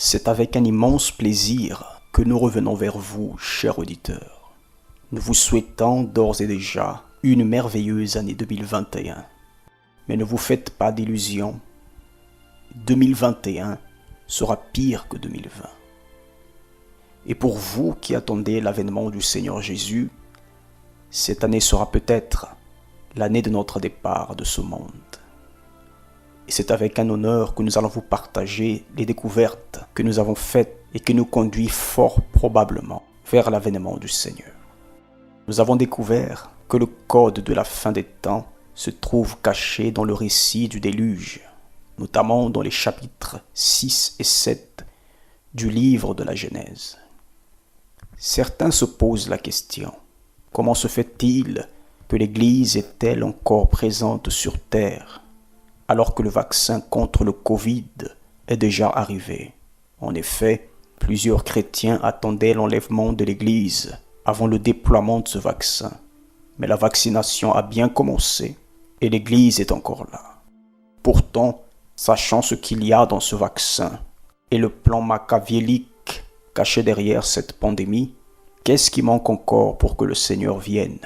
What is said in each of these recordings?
C'est avec un immense plaisir que nous revenons vers vous, chers auditeurs. Nous vous souhaitons d'ores et déjà une merveilleuse année 2021. Mais ne vous faites pas d'illusions, 2021 sera pire que 2020. Et pour vous qui attendez l'avènement du Seigneur Jésus, cette année sera peut-être l'année de notre départ de ce monde. Et c'est avec un honneur que nous allons vous partager les découvertes que nous avons faites et qui nous conduisent fort probablement vers l'avènement du Seigneur. Nous avons découvert que le code de la fin des temps se trouve caché dans le récit du déluge, notamment dans les chapitres 6 et 7 du livre de la Genèse. Certains se posent la question, comment se fait-il que l'Église est-elle encore présente sur Terre alors que le vaccin contre le Covid est déjà arrivé? En effet, plusieurs chrétiens attendaient l'enlèvement de l'Église avant le déploiement de ce vaccin. Mais la vaccination a bien commencé et l'Église est encore là. Pourtant, sachant ce qu'il y a dans ce vaccin et le plan machiavélique caché derrière cette pandémie, qu'est-ce qui manque encore pour que le Seigneur vienne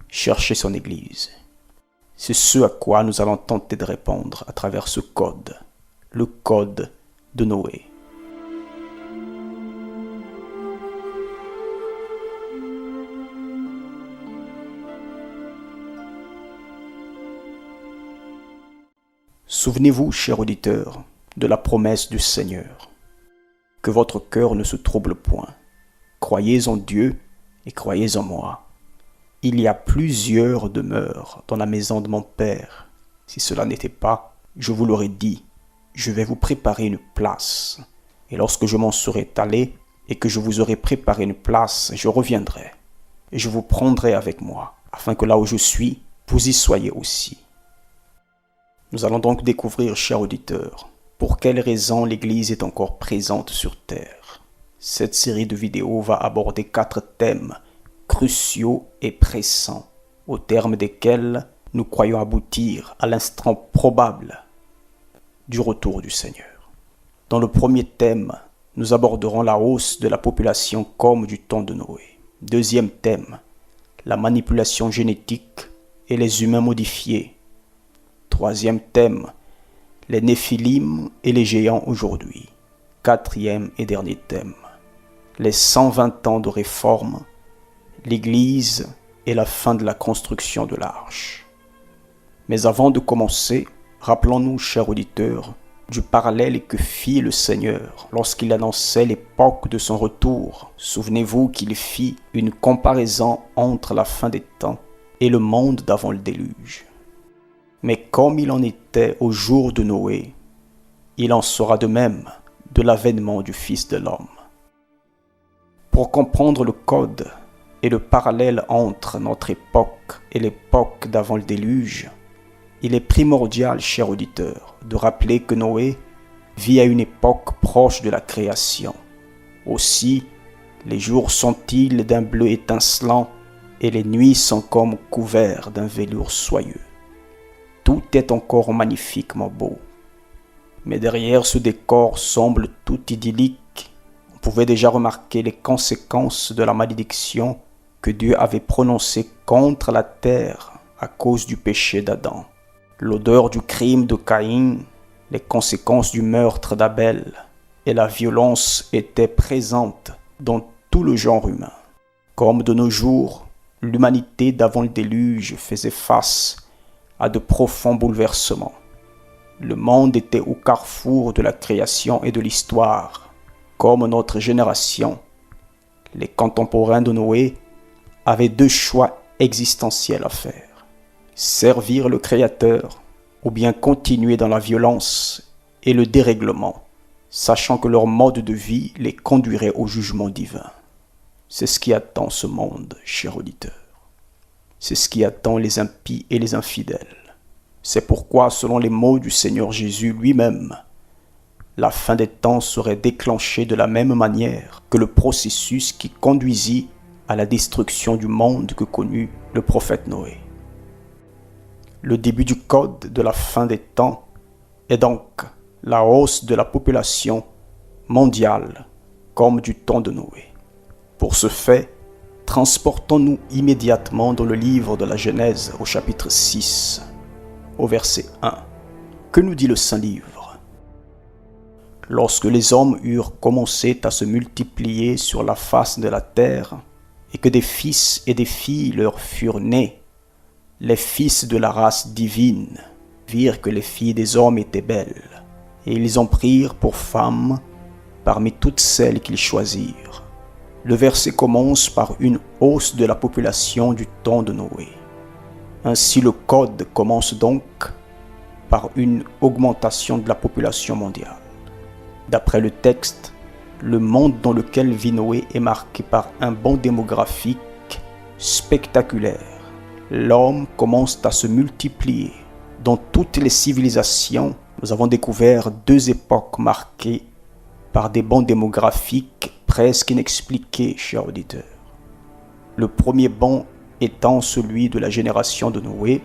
chercher son Église? C'est ce à quoi nous allons tenter de répondre à travers ce code, le code de Noé. Souvenez-vous, chers auditeurs, de la promesse du Seigneur. Que votre cœur ne se trouble point. Croyez en Dieu et croyez en moi. Il y a plusieurs demeures dans la maison de mon Père. Si cela n'était pas, je vous l'aurais dit, je vais vous préparer une place. Et lorsque je m'en serai allé et que je vous aurai préparé une place, je reviendrai. Et je vous prendrai avec moi, afin que là où je suis, vous y soyez aussi. Nous allons donc découvrir, chers auditeurs, pour quelles raisons l'Église est encore présente sur Terre. Cette série de vidéos va aborder 4 thèmes cruciaux et pressants, au terme desquels nous croyons aboutir à l'instant probable du retour du Seigneur. Dans le premier thème, nous aborderons la hausse de la population comme du temps de Noé. Deuxième thème, la manipulation génétique et les humains modifiés. Troisième thème, les Néphilim et les géants aujourd'hui. Quatrième et dernier thème, les 120 ans de réforme, l'Église et la fin de la construction de l'arche. Mais avant de commencer, rappelons-nous, chers auditeurs, du parallèle que fit le Seigneur lorsqu'il annonçait l'époque de son retour. Souvenez-vous qu'il fit une comparaison entre la fin des temps et le monde d'avant le déluge. Mais comme il en était au jour de Noé, il en sera de même de l'avènement du Fils de l'homme. Pour comprendre le code et le parallèle entre notre époque et l'époque d'avant le déluge, il est primordial, chers auditeurs, de rappeler que Noé vit à une époque proche de la création. Aussi, les jours sont-ils d'un bleu étincelant et les nuits sont comme couverts d'un velours soyeux. Tout est encore magnifiquement beau. Mais derrière ce décor semble tout idyllique. On pouvait déjà remarquer les conséquences de la malédiction que Dieu avait prononcée contre la terre à cause du péché d'Adam. L'odeur du crime de Caïn, les conséquences du meurtre d'Abel et la violence étaient présentes dans tout le genre humain. Comme de nos jours, l'humanité d'avant le déluge faisait face à de profonds bouleversements. Le monde était au carrefour de la création et de l'histoire. Comme notre génération, les contemporains de Noé avaient 2 choix existentiels à faire. Servir le Créateur ou bien continuer dans la violence et le dérèglement, sachant que leur mode de vie les conduirait au jugement divin. C'est ce qui attend ce monde, chers auditeurs. C'est ce qui attend les impies et les infidèles. C'est pourquoi, selon les mots du Seigneur Jésus lui-même, la fin des temps serait déclenchée de la même manière que le processus qui conduisit à la destruction du monde que connut le prophète Noé. Le début du code de la fin des temps est donc la hausse de la population mondiale, comme du temps de Noé. Pour ce fait, transportons-nous immédiatement dans le livre de la Genèse au chapitre 6, au verset 1. Que nous dit le Saint-Livre? Lorsque les hommes eurent commencé à se multiplier sur la face de la terre, et que des fils et des filles leur furent nés, les fils de la race divine virent que les filles des hommes étaient belles, et ils en prirent pour femmes parmi toutes celles qu'ils choisirent. Le verset commence par une hausse de la population du temps de Noé. Ainsi le Code commence donc par une augmentation de la population mondiale. D'après le texte, le monde dans lequel vit Noé est marqué par un bond démographique spectaculaire. L'homme commence à se multiplier. Dans toutes les civilisations, nous avons découvert deux époques marquées par des bonds démographiques presque inexpliqués, chers auditeurs. Le premier bond étant celui de la génération de Noé,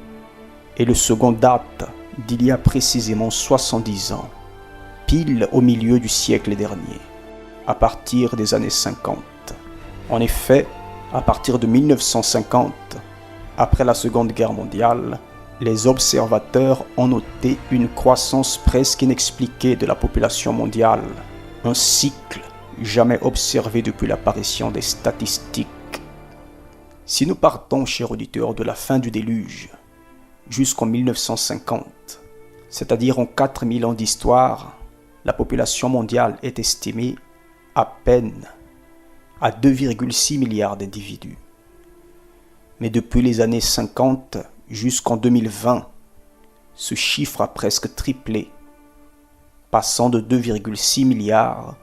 et le second date d'il y a précisément 70 ans, pile au milieu du siècle dernier, à partir des années 50. En effet, à partir de 1950, après la Seconde Guerre mondiale, les observateurs ont noté une croissance presque inexpliquée de la population mondiale, un cycle jamais observé depuis l'apparition des statistiques. Si nous partons, chers auditeurs, de la fin du déluge jusqu'en 1950, c'est-à-dire en 4000 ans d'histoire, la population mondiale est estimée à peine à 2,6 milliards d'individus. Mais depuis les années 50 jusqu'en 2020, ce chiffre a presque triplé, passant de 2,6 milliards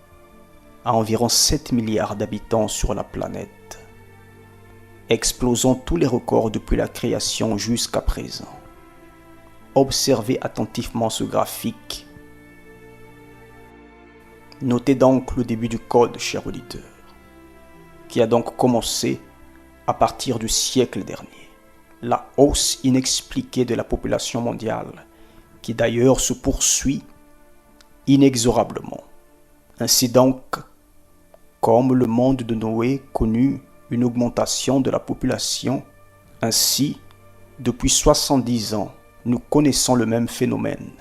à environ 7 milliards d'habitants sur la planète, explosant tous les records depuis la création jusqu'à présent. Observez attentivement ce graphique. Notez donc le début du Code, chers auditeurs, qui a donc commencé à partir du siècle dernier. La hausse inexpliquée de la population mondiale, qui d'ailleurs se poursuit inexorablement. Ainsi donc, comme le monde de Noé connut une augmentation de la population, ainsi, depuis 70 ans, nous connaissons le même phénomène,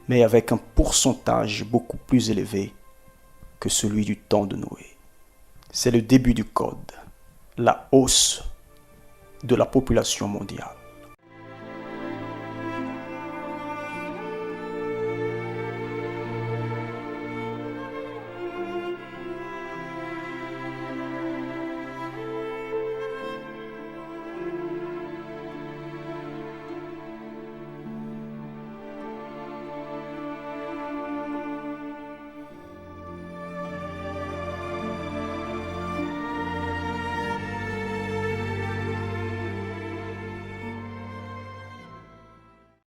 mais avec un pourcentage beaucoup plus élevé que celui du temps de Noé. C'est le début du Code, la hausse de la population mondiale.